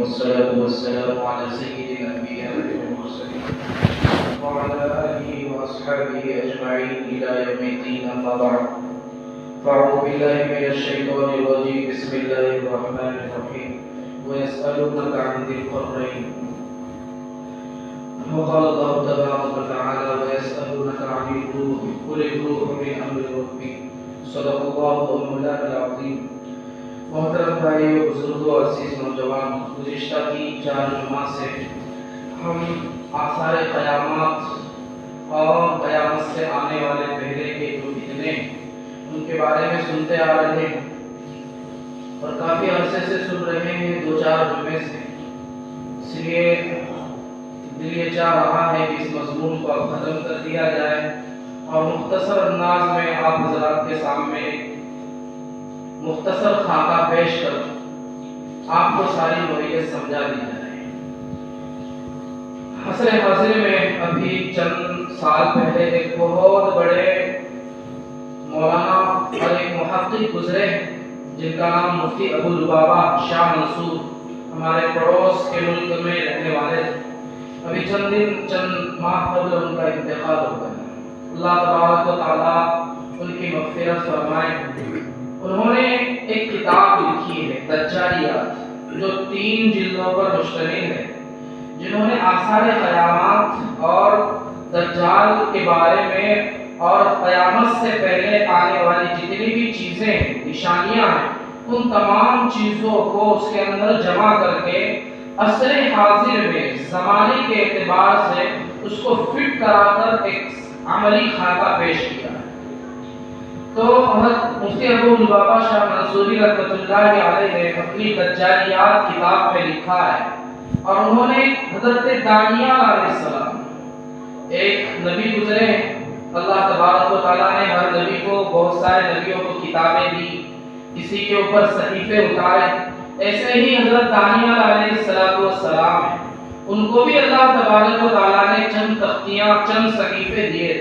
والصلاة والسلام على سيد الأنبياء والمرسلين وعلى آله وأصحابه أجمعين إلى يوم الدين. أما بعد، فأعوذ بالله من الشيطان الرجيم. بسم الله الرحمن الرحيم. ويسألونك عن ذي القرنين. وقال الله تبارك وتعالى: ويسألونك عن الروح قل الروح من أمر ربي. صدق الله مولانا العظيم. محترم بھائیو، بزرگوں، عزیز نوجوان، گزشتہ 3-4 جمعہ سے ہم آثار قیامات اور قیامت سے آنے والے پہلے کے جو فتنے ان کے بارے میں سنتے آ رہے ہیں اور کافی عرصے سے سن رہے ہیں، 2-4 جمعے سے. اس لیے دل یہ چاہ رہا ہے کہ اس مضمون کو اب ختم کر دیا جائے اور مختصر انداز میں آپ حضرات کے سامنے مختصر خاکہ پیش کر آپ کو ساری نوعیت سمجھا دی جائے. حاصل حاضر میں ابھی چند سال پہلے ایک بہت بڑے مولانا اور ایک محقق گزرے جن کا نام مفتی ابو لبابہ شاہ منصور ہمارے پڑوس کے ملک میں رہنے والے تھے. ابھی چند ماہ قبل ان کا انتقال ہو گیا. اللہ تبارک و تعالیٰ ان کی مغفرت فرمائے. انہوں نے ایک کتاب لکھی ہے دجالیات، جو 3 جلدوں پر مشتمل ہے، جنہوں نے آثار قیامات اور دجال کے بارے میں اور قیامت سے پہلے آنے والی جتنی بھی چیزیں ہیں، نشانیاں ہیں، ان تمام چیزوں کو اس کے اندر جمع کر کے عصر حاضر میں زمانے کے اعتبار سے اس کو فٹ کرا کر ایک عملی خاکہ پیش کیا ہے. تو مفتی ابو لبابہ شاہ منصوری رحمۃ اللہ علیہ نے اپنی دجالیات کتاب میں لکھا ہے، اور انہوں نے حضرت دانیال علیہ السلام ایک نبی گزرے ہیں. اللہ تبارک و تعالیٰ نے ہر نبی کو بہت سارے نبیوں کو کتابیں دی، کسی کے اوپر صحیفے اتارے. ایسے ہی حضرت دانیال علیہ السلام ہیں، ان کو بھی اللہ تبارک و تعالیٰ نے چند تختیاں، چند صحیفے دیے.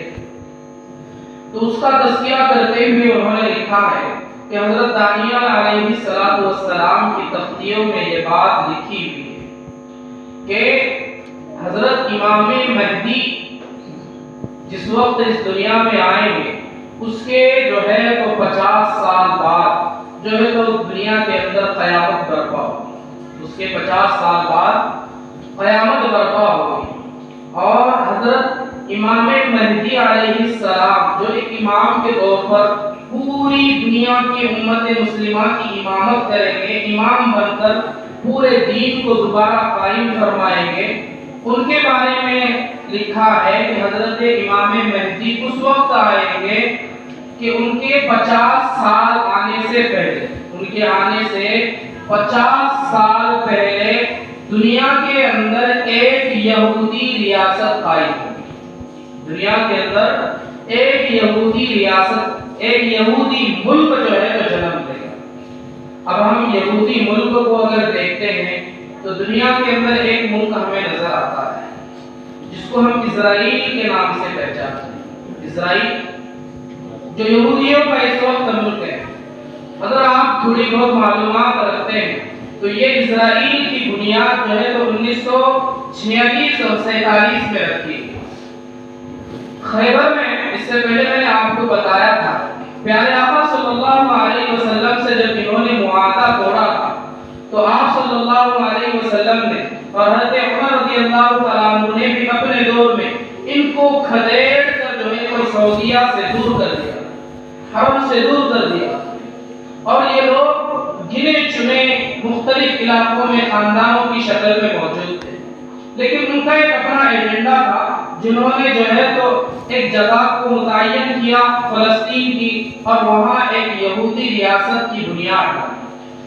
تو اس کا تذکرہ کرتے ہوئے انہوں نے لکھا ہے کہ حضرت دانیال علیہ السلام کی تختیوں میں یہ بات لکھی ہوئی ہے کہ حضرت امام مہدی جس وقت اس دنیا میں آئیں گے، اس کے جو ہے تو 50 سال بعد جو ہے تو دنیا کے اندر قیامت برپا ہوگی. اس کے 50 سال بعد قیامت برپا ہوگی، اور حضرت امام مہدی علیہ السلام جو ایک امام کے طور پر پوری دنیا کی امت مسلمہ کی امامت کریں گے، امام بن کر پورے دین کو دوبارہ قائم فرمائیں گے. ان کے بارے میں لکھا ہے کہ حضرت امام مہدی اس وقت آئیں گے کہ ان کے 50 سال آنے سے پہلے، ان کے آنے سے 50 سال پہلے دنیا کے اندر ایک یہودی ریاست قائم ہوگی. دنیا کے اندر ایک یہودی ریاست، ایک یہودی ملک جو ہے تو جنم لے گا. اب ہم یہودی ملک کو اگر دیکھتے ہیں تو دنیا کے اندر ایک ملک ہمیں نظر آتا ہے جس کو ہم اسرائیل کے نام سے پہچانتے ہیں. اسرائیل جو یہودیوں کا اس وقت ملک ہے. اگر آپ تھوڑی بہت معلومات رکھتے ہیں تو یہ اسرائیل کی بنیاد جو ہے تو 1946 اور 47 میں رکھی. خیبر میں اس سے پہلے میں نے آپ کو بتایا تھا، پیارے آقا صلی اللہ علیہ وسلم سے جب انہوں نے معاہدہ توڑا تھا تو آپ صلی اللہ علیہ وسلم نے اور حضرت عمر رضی اللہ تعالیٰ عنہ نے بھی اپنے دور میں ان کو کھدیڑ کر جو ہے کوئی سعودیہ سے دور کر دیا، حرم سے دور کر دیا. اور یہ لوگ گنے چنے مختلف علاقوں میں خاندانوں کی شکل میں موجود تھے، لیکن ان کا ایک اپنا ایجنڈا تھا. جنہوں نے جو ہے تو ایک جگہ کو متعین کیا فلسطین کی، اور وہاں ایک یہودی ریاست کی بنیاد ڈالی.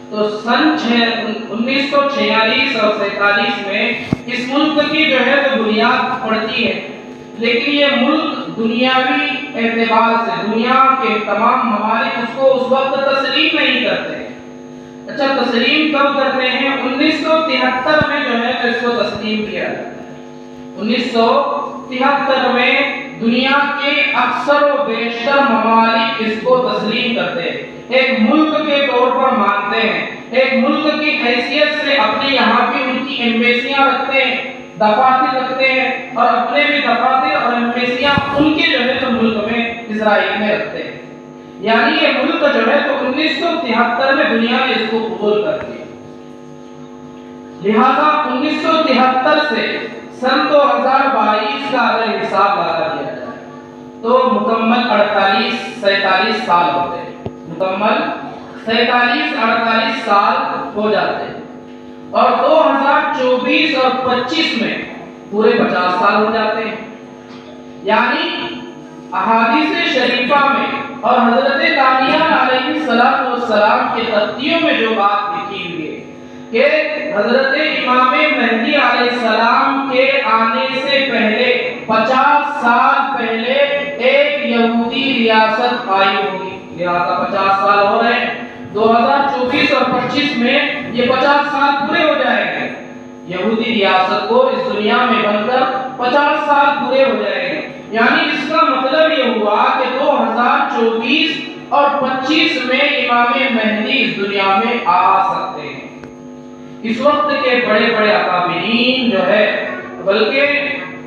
تو سن 1946 اور 47 میں اس ملک کی جو ہے تو بنیاد پڑتی ہے. لیکن یہ ملک دنیاوی اعتبار سے دنیا کے تمام ممالک اس کو اس وقت تسلیم نہیں کرتے. اچھا، تسلیم کب کرتے ہیں؟ 1973 میں جو ہے تو اس کو تسلیم کیا جاتا ہے. 1973 میں دنیا کے اکثر و بیشتر ممالک اس کو تسلیم کرتے ہیں، ایک ملک کے طور پر مانتے ہیں. ایک ملک کی حیثیت سے اپنے یہاں بھی ان کی ایمبیسیاں رکھتے ہیں، دفاتر رکھتے ہیں، اور اپنے بھی دفاتر اور ایمبیسیاں ان کے جو ہے تو ملک میں اسرائیل میں رکھتے ہیں۔ یعنی یہ ملک جو ہے تو 1973 میں دنیا نے اس کو قبول کر دیا، لہذا 1973 سے سن 2022 کا اگر حساب لگا دیا جائے تو مکمل 47 سال ہوتے ہیں، مکمل 47-48 سال ہو جاتے ہیں، اور 2024 اور 25 میں پورے 50 سال ہو جاتے ہیں۔ یعنی احادیث شریفہ میں اور حضرت دانیال علیہ السلام کے تختیوں میں جو بات لکھی ہوئی ہے کہ حضرت امام مہدی علیہ السلام کے آنے سے پہلے 50 سال پہلے ایک یہودی ریاست آئی ہوگی، لہذا 50 سال ہو رہے ہیں، 2024 اور 25 میں یہ 50 سال پورے ہو جائیں گے، یہودی ریاست کو اس دنیا میں بن کر 50 سال پورے ہو جائیں گے۔ یعنی اس کا مطلب یہ ہوا کہ 2024 اور 25 میں امام مہدی اس دنیا میں آ سکتے ہیں۔ اس وقت کے بڑے بڑے اکابرین جو ہے، بلکہ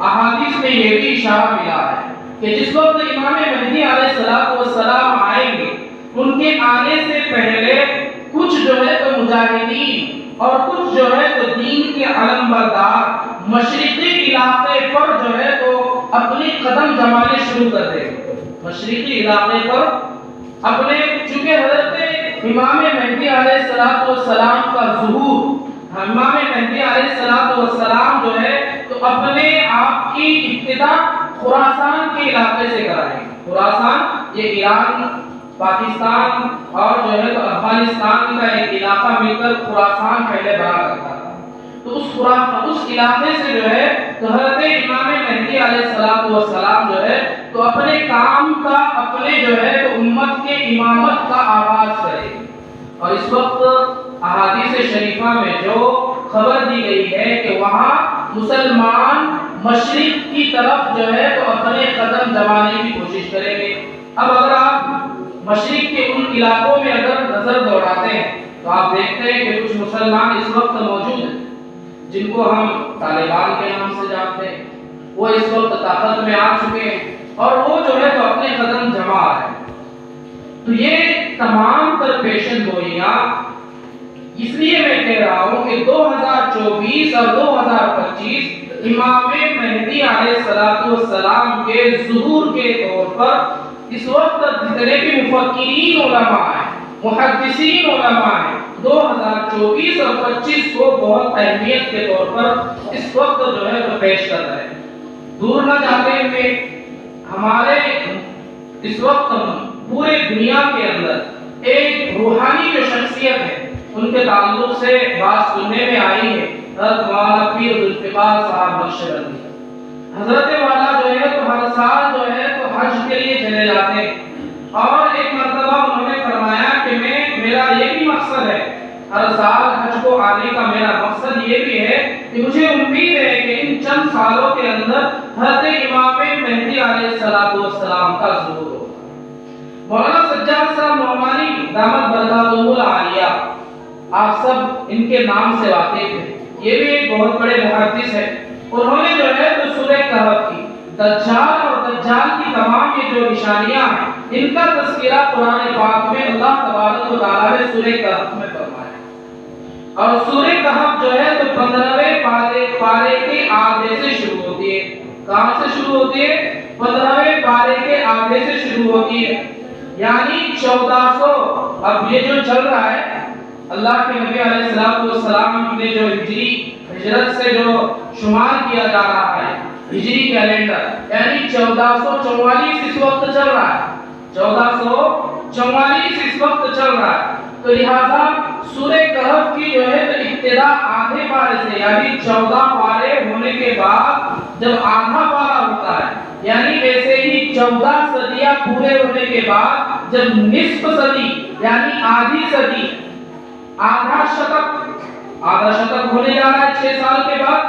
احادیث میں یہ بھی اشارہ ملا ہے کہ جس وقت امام مہدی علیہ السلام آئیں گے، ان کے آنے سے پہلے کچھ جو ہے تو مجاہدین اور کچھ جو ہے تو دین کے علم بردار مشرقی علاقے پر جو ہے تو اپنی قدم جمانے شروع کر دیں گے، مشرقی علاقے پر اپنے، چونکہ حضرت امام مہدی علیہ السلام کا ظہور، امام مہدی علیہ السلام جو ہے تو اپنے آپ کی ابتدا خراسان کے علاقے سے کرائیں گے۔ خراسان یہ ایران، پاکستان اور جو ہے تو افغانستان کا ایک علاقہ مل کر خراسان پہلے بنا کرتا تھا، تو اس علاقے سے جو ہے تو حضرت امام مہدی علیہ السلام جو ہے تو اپنے کام کا، اپنے جو ہے تو امت کے امامت کا آغاز کرے گی۔ اور اس وقت احادیث شریفہ میں جو خبر دی گئی ہے کہ وہاں مسلمان مشرق کی طرف جو ہے تو اپنے قدم جمانے کی کوشش کریں گے۔ اب اگر آپ مشرق کے ان علاقوں میں اگر نظر دوڑاتے ہیں تو آپ دیکھتے ہیں کہ کچھ مسلمان اس وقت موجود ہیں جن کو ہم طالبان کے نام سے جانتے ہیں، وہ اس وقت طاقت میں آ چکے ہیں اور وہ جو ہے تو اپنے قدم جما رہے ہیں۔ تو یہ تمام تر پیشن گوئیاں اس لیے میں کہہ رہا ہوں کہ 2024 اور 2025 امام مہدی علیہ السلام کے ظہور کے طور پر اس وقت جتنے بھی مفکرین علماء ہیں، محدثین علماء ہیں، 2024 اور 25 کو بہت اہمیت کے طور پر اس وقت جو ہے تو پیش کر رہے ہیں۔ دور نہ جاتے ہوئے ہمارے اس وقت پورے دنیا کے اندر ایک روحانی جو شخصیت ہے ان کے تعلق سے بات سننے میں آئی ہے، حضرت مولانا پیر ذوالفقار صاحب نقشبندی۔ حضرت والا جو ہے تو ہر سال جو ہے تو حج کے لیے چلے جاتے ہیں، اور ایک مرتبہ انہوں نے فرمایا کہ میرا یہ بھی مقصد ہے، ہر سال حج کو آنے کا میرا مقصد یہ بھی ہے کہ مجھے امید ہے کہ ان چند سالوں کے اندر حضرت امام مہدی علیہ السلام کا ظہور ہوگا۔ مولانا سجاد صاحب نعمانی دامت برکاتہم العالیہ، آپ سب ان کے نام سے واقف ہیں، یہ بھی ایک بہت بڑے محدث ہیں۔ انہوں نے جو ہے تو سورہ کہف کی دجال اور دجال کی تمام یہ جو نشانیاں ہیں ان کا تذکرہ قرآن پاک میں اللہ تبارک و تعالیٰ نے سورہ کہف میں فرمایا، اور سورہ کہف جو ہے تو 15ویں پارے کے آدھے سے شروع ہوتی ہے۔ کہاں سے شروع ہوتی ہے؟ 15ویں پارے کے آدھے سے شروع ہوتی ہے، یعنی 1400۔ اب یہ جو چل رہا ہے، اللہ کے نبی علیہ السلام نے جو ہجرت سے جو شمار کیا جا رہا ہے، ہجری کیلنڈر، یعنی 1444 اس وقت چل رہا ہے، 1444 اس وقت چل رہا ہے۔ تو لہذا سورہ کہف کی جو ہے تو ابتدا آدھے پارے سے، یعنی 14 پارے ہونے کے بعد جب آدھا پارا ہوتا ہے، یعنی ایسے ہی 14 صدیاں پورے ہونے کے بعد جب نصف صدی یعنی آدھی صدی، آدھا شتک ہونے جا رہا ہے 6 سال کے بعد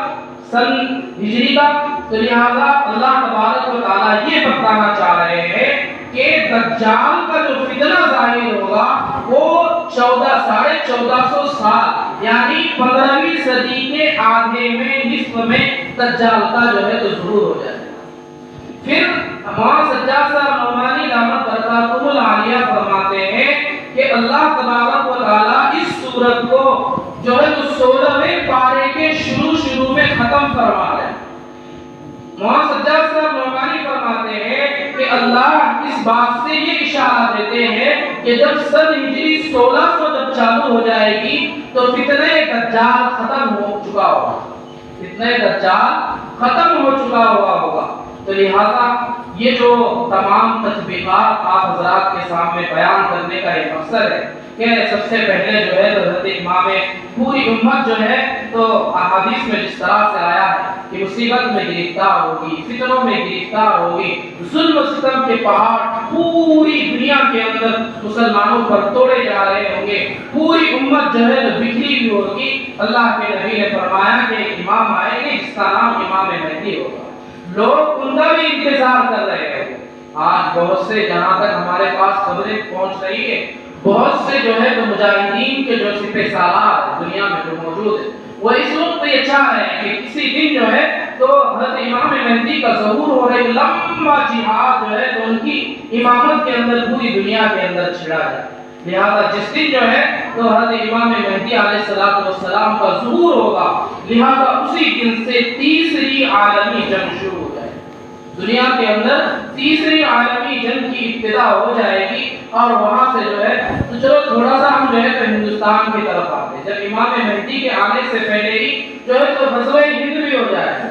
سن ہجری کا، تو لہذا اللہ تبارک و تعالیٰ یہ بتانا چاہ رہے ہیں کہ دجال کا جو فتنہ ظاہر ہوگا وہ 1450 یعنی 15ویں صدی کے آدھے میں نصف میں دجال کا جو ہے تو ظہور ہو جائے گا۔ پھر مولانا سجاد صاحب نعمانی دامت برکاتہ العالیہ فرماتے ہیں کہ اللہ تبارک و تعالی اس سورت کو جو ہے تو 16ویں پارے کے شروع میں ختم فرما رہے ہیں۔ مولانا سجاد صاحب نعمانی فرماتے ہیں کہ اللہ اس بات سے یہ اشارہ دیتے ہیں کہ جب سن ہجری 1600 جب چالو ہو جائے گی تو فتنہ دجال ختم ہو چکا ہوگا، فتنہ دجال ختم ہو چکا ہوگا۔ تو لہذا یہ جو تمام تطبیقات آپ حضرات کے سامنے بیان کرنے کا ایک مقصد ہے کہ سب سے پہلے جو ہے تو حضرت امام پوری امت جو ہے تو احادیث میں جس طرح سے آیا ہے کہ مصیبت میں گرفتار ہوگی، فتنوں میں گرفتار ہوگی، ظلم و ستم کے پہاڑ پوری دنیا کے اندر مسلمانوں پر توڑے جا رہے ہوں گے، پوری امت جو ہے تو بکھری ہوئی ہوگی۔ اللہ کے نبی نے فرمایا کہ ایک امام آئیں گے جس کا نام امام مہدی ہوگا، لوگ ان کا بھی انتظار کر رہے ہیں۔ آج بہت سے جہاں تک ہمارے پاس خبریں پہنچ رہی ہے، بہت سے جو ہے تو مجاہدین کے جو سپہ سالار دنیا میں جو موجود ہیں وہ اس وقت یہ چاہ رہے ہیں کہ کسی دن جو ہے تو حضرت امام مہدی کا ظہور ہو رہا ہے، لمبا جہاد جو ہے تو ان کی امامت کے اندر پوری دنیا کے اندر چھڑا جائے۔ لہذا جس دن جو ہے تو حضرت امام مہدی علیہ السلام کا ظہور ہوگا، لہذا اسی دن سے تیسری عالمی جنگ شروع ہو جائے گی، دنیا کے اندر تیسری عالمی جنگ کی ابتدا ہو جائے گی۔ اور وہاں سے جو ہے تو چلو تھوڑا سا ہم جو ہے تو ہندوستان کی طرف آتے ہیں، جب امام مہدی کے آنے سے پہلے ہی جو ہے تو غزوہ ہند بھی ہو جائے گا،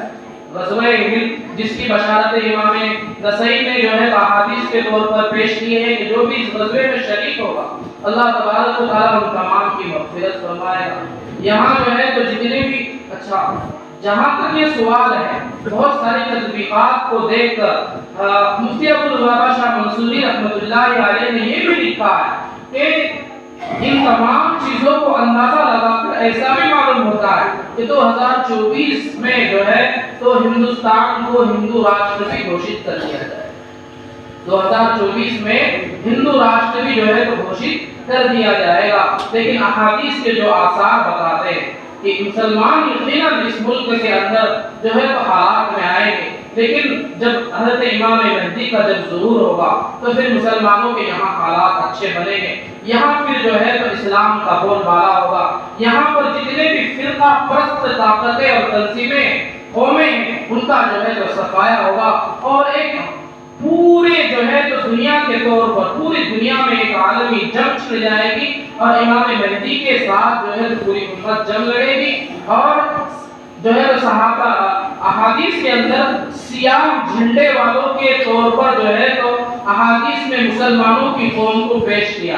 غزوہ ہند جس کی بشارت امام نسائی نے جو ہے احادیث کے طور پر پیش کی ہے کہ جو بھی اس غزوے میں شریک ہوگا اللہ تبارک و تعالیٰ ان تمام کی مغفرت فرمائے گا۔ یہاں جو ہے تو جتنے بھی اچھا جہاں تک یہ سوال ہے، بہت ساری تطبیقات کو دیکھ کر مفتی ابوالبابا شاہ منصوری رحمۃ اللہ علیہ نے یہ بھی لکھا ہے کہ ان تمام چیزوں کو اندازہ لگا کر ایسا بھی معلوم ہوتا ہے کہ 2024 میں جو ہے تو ہندوستان کو ہندو راشٹر بھی گھوشت کر دیا جائے، 2024 میں ہندو راشٹر بھی جو ہے تو گھوشت کر دیا جائے گا۔ لیکن احادیث کے جو آثار بتاتے ہیں کہ مسلمان یقیناً اس ملک کے اندر جو ہے تو حالات میں آئیں گے، لیکن جب حضرت امام مہدی کا جب ظہور ہوگا تو پھر مسلمانوں کے یہاں حالات اچھے بنیں گے، یہاں پھر جو ہے تو اسلام کا بول بالا ہوگا، یہاں پر جتنے بھی فرقہ پرست طاقتیں اور تنظیمیں قومیں ہیں ان کا جو ہے تو صفایا ہوگا، اور ایک پورے جو ہے تو دنیا کے طور پر پوری دنیا میں ایک عالمی جنگ چھڑ جائے گی، اور امام مہدی کے ساتھ جو ہے تو پوری امت جنگ لڑے گی۔ اور جو ہے صحابہ احادیث کے اندر سیاہ جھنڈے والوں کے طور پر جو ہے تو احادیث میں مسلمانوں کی قوم کو پیش کیا،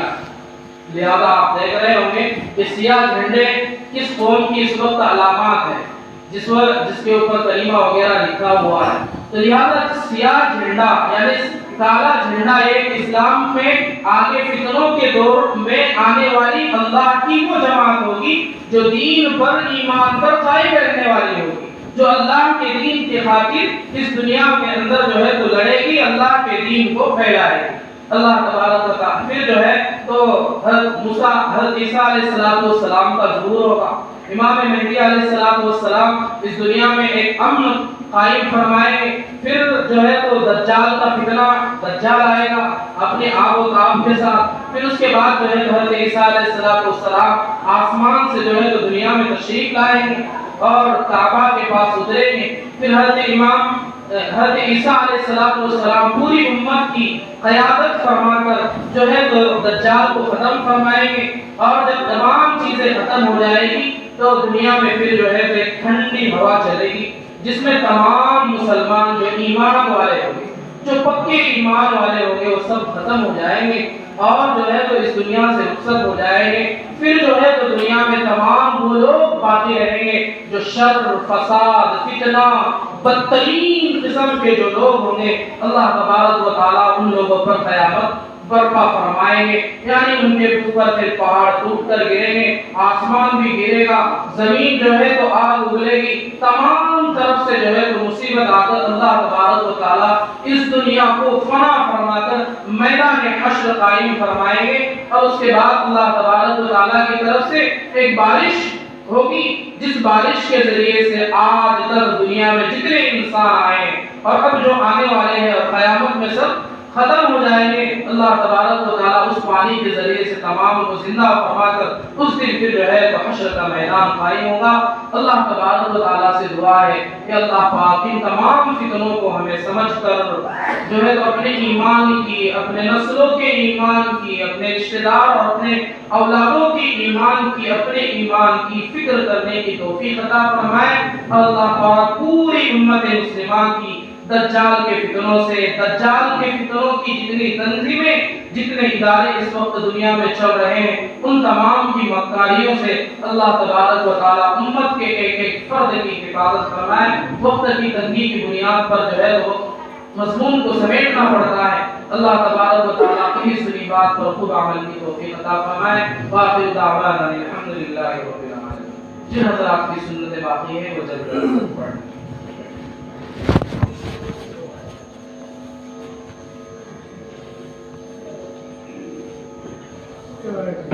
لہذا آپ دیکھ رہے ہوں گے کہ سیاہ جھنڈے کس قوم کی اس وقت علامات ہیں، جس کے اوپر کلمہ وغیرہ لکھا ہوا ہے۔ تو لہذا سیاہ جھنڈا یعنی کالا جھنڈا ایک اسلام میں آگے فتنوں کے دور میں آنے والی اللہ کی وہ جماعت ہوگی جو دین پر ایمان پر قائم رہنے والی ہوگی، جو اللہ کے دین کی خاطر اس دنیا کے اندر جو ہے تو لڑے گی، اللہ کے دین کو پھیلائے گی۔ اللہ تبارک و تعالیٰ پھر جو ہے تو حضرت عیسیٰ علیہ السلام کا ظہور ہوگا، امام مہدی علیہ السلام اس دنیا میں ایک امن قائم فرمائیں گے، پھر جو ہے تو دجال کا فتنہ، دجال آئے گا اپنے آب و تاب کے ساتھ، پھر اس کے بعد جو ہے حضرت عیسیٰ علیہ السلام آسمان سے جو ہے تو دنیا میں تشریف لائیں گے اور کعبہ کے پاس اتریں گے، پھر حضرت عیسیٰ علیہ السلام پوری امت کی قیادت فرما کر جو ہے تو دجال کو ختم فرمائیں گے، اور جب تمام چیزیں ختم ہو جائے گی تو دنیا میں پھر جو ہے تو ایک ٹھنڈی ہوا چلے گی جس میں تمام مسلمان جو ایمان والے ہوں گے، جو پکے ایمان والے ہوں گے وہ سب ختم ہو جائیں گے اور جو ہے تو اس دنیا سے رخصت ہو جائیں گے۔ پھر جو ہے تو دنیا میں تمام وہ لوگ باقی رہیں گے جو شر، فساد، فتنہ، بدترین قسم کے جو لوگ ہوں گے، اللہ تبارک و تعالیٰ ان لوگوں پر قیامت برپا فرمائیں گے، یعنی ان کے اوپر پھر پہاڑ ٹوٹ کر گریں گے، آسمان بھی گرے گا، زمین جو ہے تو آگ اگلے گی، تمام طرف سے جو ہے تو مصیبت آ کر اللہ تبارک و تعالیٰ اس دنیا کو فنا فرما کر میدان حشر قائم فرمائیں گے، اور اس کے بعد اللہ تبارک و تعالیٰ کی طرف سے ایک بارش ہوگی جس بارش کے ذریعے سے آج تک دنیا میں جتنے انسان آئے اور اب جو آنے والے ہیں اور قیامت میں سب ختم ہو جائیں گے، اللہ تبارک و تعالیٰ اس پانی کے ذریعے سے تمام کو زندہ فرما کر اس دن پھر جو ہے تو حشر کا میدان قائم ہوگا۔ اللہ تبارک و تعالیٰ سے دعا ہے کہ اللہ پاک ان تمام فتنوں کو ہمیں سمجھ کر جو ہے تو اپنے ایمان کی، اپنے نسلوں کے ایمان کی، اپنے رشتہ دار اور اپنے اولادوں کی ایمان کی، اپنے ایمان کی فکر کرنے کی توفیق عطا فرمائے۔ اور اللہ پاک پوری امت مسلمہ کی دجال کے فتنوں سے، دجال کے فتنوں کی جتنی تنظیمیں، جتنے ادارے اس وقت دنیا میں چل رہے ہیں، ان تمام کی مکاریوں سے اللہ تبارک و تعالیٰ امت کے ایک ایک فرد کی حفاظت فرمائے۔ وقت کی تنگی کی بنیاد پر جو ہے وہ مضمون کو سمیٹنا پڑتا ہے، اللہ تبارک و تعالیٰ کی سنی بات پر خود عمل کی توفیق عطا فرمائے۔ وآخر دعوانا الحمدللہ رب العالمین۔ جن حضرات کی سنت باقی ہے وہ جلد پڑھیں۔ Good.